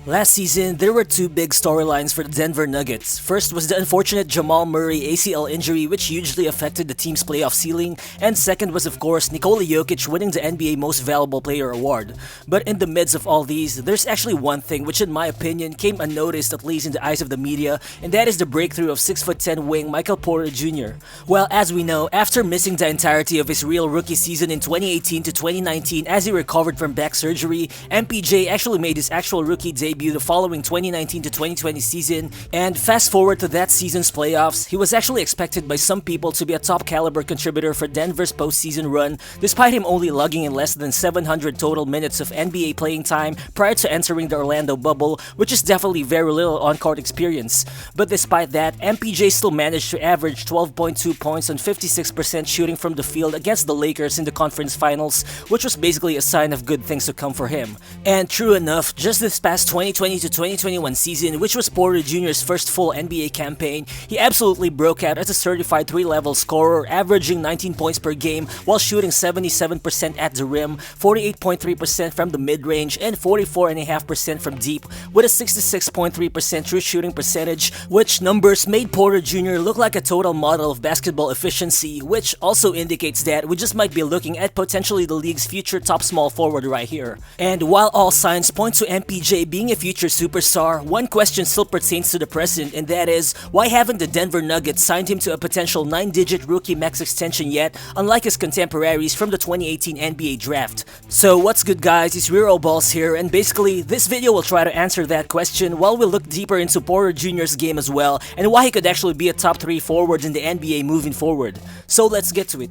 Last season, there were two big storylines for the Denver Nuggets. First was the unfortunate Jamal Murray ACL injury, which hugely affected the team's playoff ceiling, and second was of course Nikola Jokic winning the NBA Most Valuable Player award. But in the midst of all these, there's actually one thing which in my opinion came unnoticed, at least in the eyes of the media, and that is the breakthrough of 6'10" wing Michael Porter Jr. Well, as we know, after missing the entirety of his real rookie season in 2018 to 2019 as he recovered from back surgery, MPJ actually made his actual rookie debut the following 2019 to 2020 season, and fast forward to that season's playoffs, he was actually expected by some people to be a top caliber contributor for Denver's postseason run, despite him only logging in less than 700 total minutes of NBA playing time prior to entering the Orlando bubble, which is definitely very little on-court experience. But despite that, MPJ still managed to average 12.2 points on 56% shooting from the field against the Lakers in the conference finals, which was basically a sign of good things to come for him. And true enough, just this past 2020 to 2021 season, which was Porter Jr.'s first full NBA campaign, he absolutely broke out as a certified 3-level scorer, averaging 19 points per game while shooting 77% at the rim, 48.3% from the mid-range, and 44.5% from deep, with a 66.3% true shooting percentage, which numbers made Porter Jr. look like a total model of basketball efficiency, which also indicates that we just might be looking at potentially the league's future top small forward right here. And while all signs point to MPJ being a future superstar, one question still pertains to the present, and that is, why haven't the Denver Nuggets signed him to a potential 9-digit rookie max extension yet, unlike his contemporaries from the 2018 NBA draft? So what's good guys, it's Real Balls here, and basically this video will try to answer that question while we look deeper into Porter Jr.'s game as well, and why he could actually be a top 3 forward in the NBA moving forward. So let's get to it.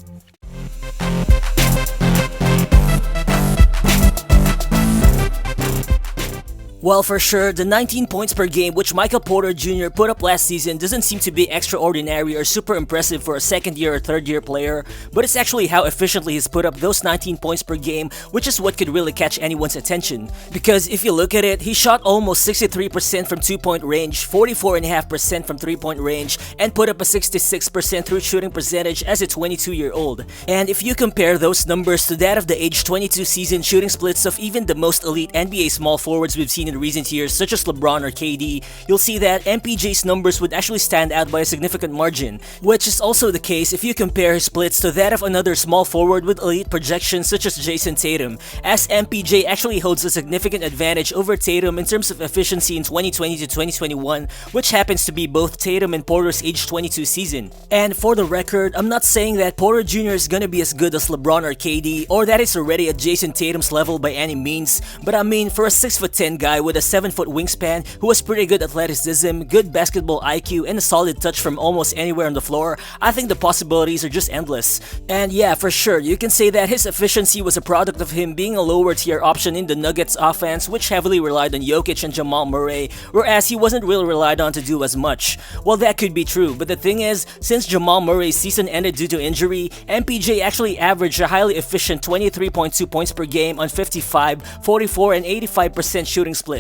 Well, for sure, the 19 points per game which Michael Porter Jr. put up last season doesn't seem to be extraordinary or super impressive for a second-year or third-year player, but it's actually how efficiently he's put up those 19 points per game, which is what could really catch anyone's attention. Because if you look at it, he shot almost 63% from 2-point range, 44.5% from 3-point range, and put up a 66% true shooting percentage as a 22-year-old. And if you compare those numbers to that of the age 22 season shooting splits of even the most elite NBA small forwards we've seen in recent years, such as LeBron or KD, you'll see that MPJ's numbers would actually stand out by a significant margin, which is also the case if you compare his splits to that of another small forward with elite projections such as Jason Tatum, as MPJ actually holds a significant advantage over Tatum in terms of efficiency in 2020 to 2021, which happens to be both Tatum and Porter's age 22 season. And for the record, I'm not saying that Porter Jr. is gonna be as good as LeBron or KD, or that it's already at Jason Tatum's level by any means, but I mean, for a 6'10" guy with a 7-foot wingspan who has pretty good athleticism, good basketball IQ, and a solid touch from almost anywhere on the floor, I think the possibilities are just endless. And yeah, for sure, you can say that his efficiency was a product of him being a lower tier option in the Nuggets offense, which heavily relied on Jokic and Jamal Murray, whereas he wasn't really relied on to do as much. Well, that could be true, but the thing is, since Jamal Murray's season ended due to injury, MPJ actually averaged a highly efficient 23.2 points per game on 55, 44, and 85% shooting splits.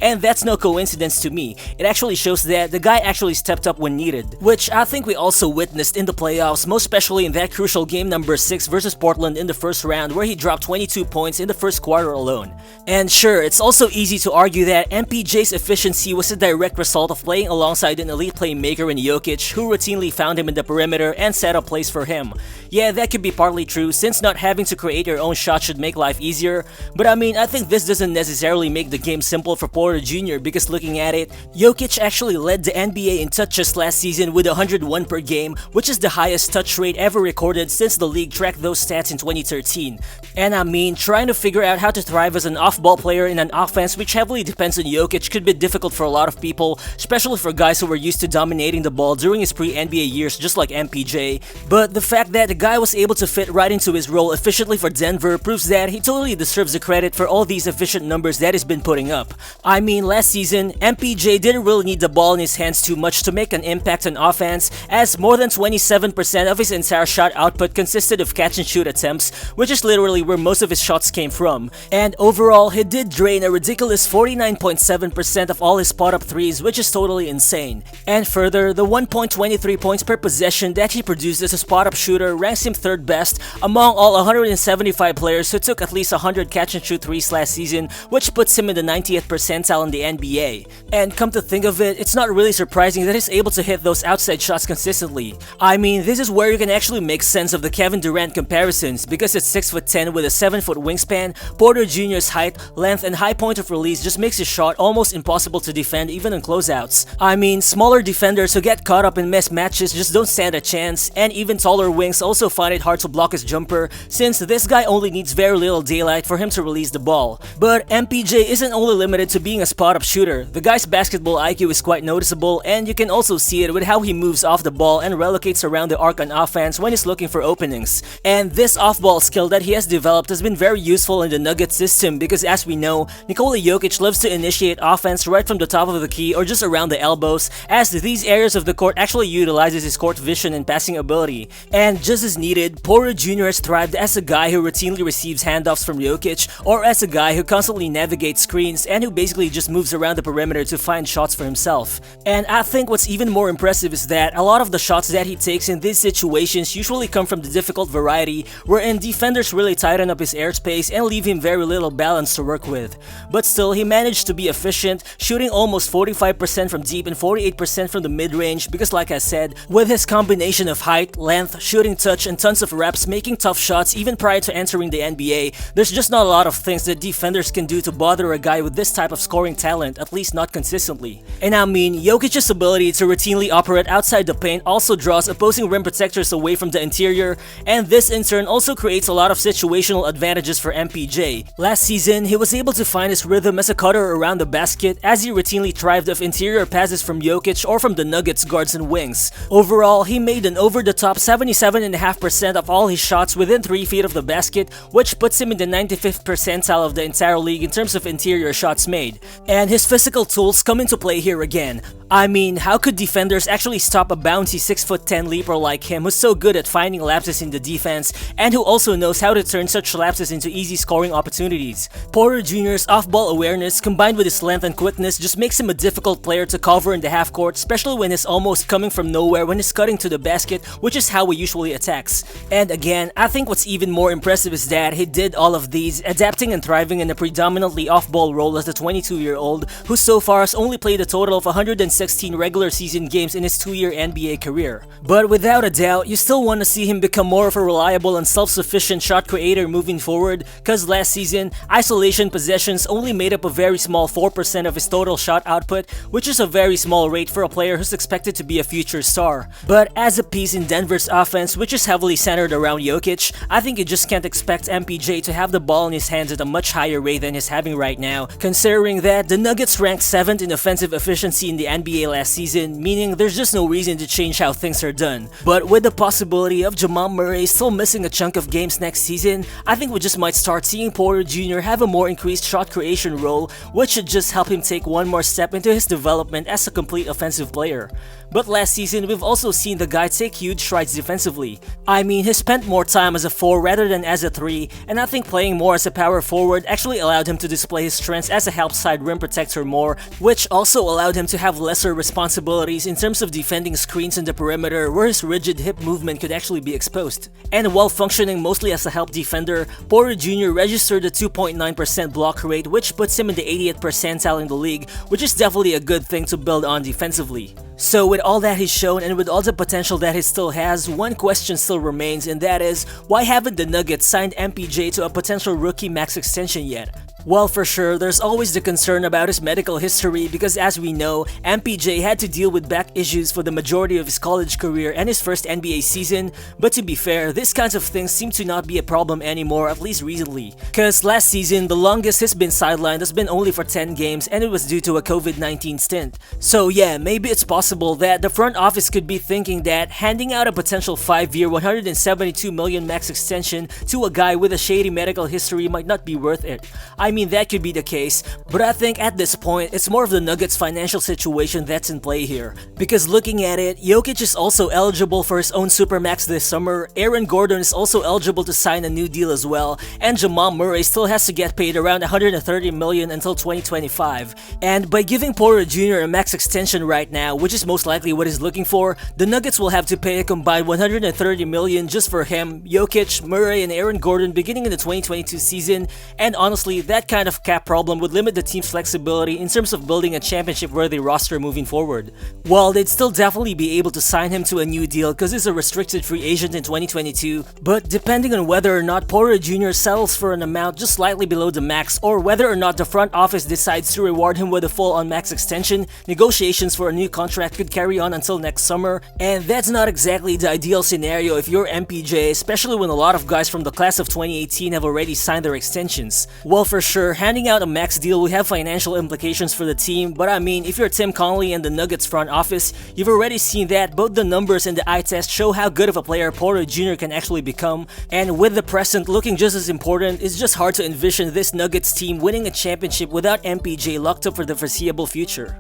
And that's no coincidence to me. It actually shows that the guy actually stepped up when needed, which I think we also witnessed in the playoffs, most especially in that crucial game number 6 versus Portland in the first round, where he dropped 22 points in the first quarter alone. And sure, it's also easy to argue that MPJ's efficiency was a direct result of playing alongside an elite playmaker in Jokic, who routinely found him in the perimeter and set up plays for him. Yeah, that could be partly true, since not having to create your own shot should make life easier, but I mean, I think this doesn't necessarily make the game simple for Porter Jr. because looking at it, Jokic actually led the NBA in touches last season with 101 per game, which is the highest touch rate ever recorded since the league tracked those stats in 2013. And I mean, trying to figure out how to thrive as an off-ball player in an offense which heavily depends on Jokic could be difficult for a lot of people, especially for guys who were used to dominating the ball during his pre-NBA years just like MPJ. But the fact that the guy was able to fit right into his role efficiently for Denver proves that he totally deserves the credit for all these efficient numbers that he's been putting up. I mean, last season, MPJ didn't really need the ball in his hands too much to make an impact on offense, as more than 27% of his entire shot output consisted of catch-and-shoot attempts, which is literally where most of his shots came from. And overall, he did drain a ridiculous 49.7% of all his spot-up threes, which is totally insane. And further, the 1.23 points per possession that he produced as a spot-up shooter ranks him third best among all 175 players who took at least 100 catch-and-shoot threes last season, which puts him in the 90th 90th percentile in the NBA. And come to think of it, it's not really surprising that he's able to hit those outside shots consistently. I mean, this is where you can actually make sense of the Kevin Durant comparisons, because at 6'10" with a 7-foot wingspan, Porter Jr.'s height, length, and high point of release just makes his shot almost impossible to defend even in closeouts. I mean, smaller defenders who get caught up in mismatches just don't stand a chance, and even taller wings also find it hard to block his jumper, since this guy only needs very little daylight for him to release the ball. But MPJ isn't only limited to being a spot-up shooter. The guy's basketball IQ is quite noticeable, and you can also see it with how he moves off the ball and relocates around the arc on offense when he's looking for openings. And this off-ball skill that he has developed has been very useful in the Nuggets system, because as we know, Nikola Jokic loves to initiate offense right from the top of the key or just around the elbows, as these areas of the court actually utilizes his court vision and passing ability. And just as needed, Porter Jr. has thrived as a guy who routinely receives handoffs from Jokic, or as a guy who constantly navigates screens and who basically just moves around the perimeter to find shots for himself. And I think what's even more impressive is that a lot of the shots that he takes in these situations usually come from the difficult variety, wherein defenders really tighten up his airspace and leave him very little balance to work with. But still, he managed to be efficient, shooting almost 45% from deep and 48% from the mid-range, because like I said, with his combination of height, length, shooting touch, and tons of reps making tough shots even prior to entering the NBA, there's just not a lot of things that defenders can do to bother a guy with this type of scoring talent, at least not consistently. And I mean, Jokic's ability to routinely operate outside the paint also draws opposing rim protectors away from the interior, and this in turn also creates a lot of situational advantages for MPJ. Last season, he was able to find his rhythm as a cutter around the basket, as he routinely thrived off interior passes from Jokic or from the Nuggets guards and wings. Overall, he made an over-the-top 77.5% of all his shots within 3 feet of the basket, which puts him in the 95th percentile of the entire league in terms of interior shots made. And his physical tools come into play here again. I mean, how could defenders actually stop a bouncy 6'10" leaper like him, who's so good at finding lapses in the defense and who also knows how to turn such lapses into easy scoring opportunities? Porter Jr.'s off-ball awareness combined with his length and quickness just makes him a difficult player to cover in the half court, especially when he's almost coming from nowhere when he's cutting to the basket, which is how he usually attacks. And again, I think what's even more impressive is that he did all of these, adapting and thriving in a predominantly off-ball role as the 22-year-old, who so far has only played a total of 116 regular season games in his 2-year NBA career. But without a doubt, you still want to see him become more of a reliable and self-sufficient shot creator moving forward, cause last season, isolation possessions only made up a very small 4% of his total shot output, which is a very small rate for a player who's expected to be a future star. But as a piece in Denver's offense, which is heavily centered around Jokic, I think you just can't expect MPJ to have the ball in his hands at a much higher rate than he's having right now, considering that the Nuggets ranked 7th in offensive efficiency in the NBA last season, meaning there's just no reason to change how things are done. But with the possibility of Jamal Murray still missing a chunk of games next season, I think we just might start seeing Porter Jr. have a more increased shot creation role, which should just help him take one more step into his development as a complete offensive player. But last season, we've also seen the guy take huge strides defensively. I mean, he spent more time as a 4 rather than as a 3, and I think playing more as a power forward actually allowed him to display his strengths as a help side rim protector more, which also allowed him to have lesser responsibilities in terms of defending screens in the perimeter where his rigid hip movement could actually be exposed. And while functioning mostly as a help defender, Porter Jr. registered a 2.9% block rate, which puts him in the 80th percentile in the league, which is definitely a good thing to build on defensively. So with all that he's shown and with all the potential that he still has, one question still remains, and that is, why haven't the Nuggets signed MPJ to a potential rookie max extension yet? Well, for sure, there's always the concern about his medical history, because as we know, MPJ had to deal with back issues for the majority of his college career and his first NBA season, but to be fair, these kinds of things seem to not be a problem anymore, at least recently. Cause last season, the longest he's been sidelined has been only for 10 games, and it was due to a COVID-19 stint. So yeah, maybe it's possible that the front office could be thinking that handing out a potential 5-year $172 million max extension to a guy with a shady medical history might not be worth it. I mean, that could be the case, but I think at this point, it's more of the Nuggets' financial situation that's in play here. Because looking at it, Jokic is also eligible for his own supermax this summer, Aaron Gordon is also eligible to sign a new deal as well, and Jamal Murray still has to get paid around $130 million until 2025. And by giving Porter Jr. a max extension right now, which is most likely what he's looking for, the Nuggets will have to pay a combined $130 million just for him, Jokic, Murray, and Aaron Gordon beginning in the 2022 season, and honestly, that that kind of cap problem would limit the team's flexibility in terms of building a championship-worthy roster moving forward. While they'd still definitely be able to sign him to a new deal because he's a restricted free agent in 2022, but depending on whether or not Porter Jr. settles for an amount just slightly below the max, or whether or not the front office decides to reward him with a full-on max extension, negotiations for a new contract could carry on until next summer, and that's not exactly the ideal scenario if you're MPJ, especially when a lot of guys from the class of 2018 have already signed their extensions. Well, for sure, handing out a max deal would have financial implications for the team, but I mean, if you're Tim Connelly and the Nuggets front office, you've already seen that both the numbers and the eye test show how good of a player Porter Jr. can actually become, and with the present looking just as important, it's just hard to envision this Nuggets team winning a championship without MPJ locked up for the foreseeable future.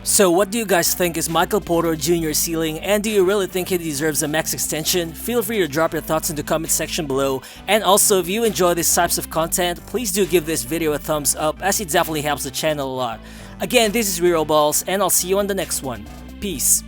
So what do you guys think is Michael Porter Jr.'s ceiling, and do you really think he deserves a max extension? Feel free to drop your thoughts in the comment section below, and also if you enjoy these types of content, please do give this video a thumbs up as it definitely helps the channel a lot. Again, this is Real Balls, and I'll see you on the next one. Peace.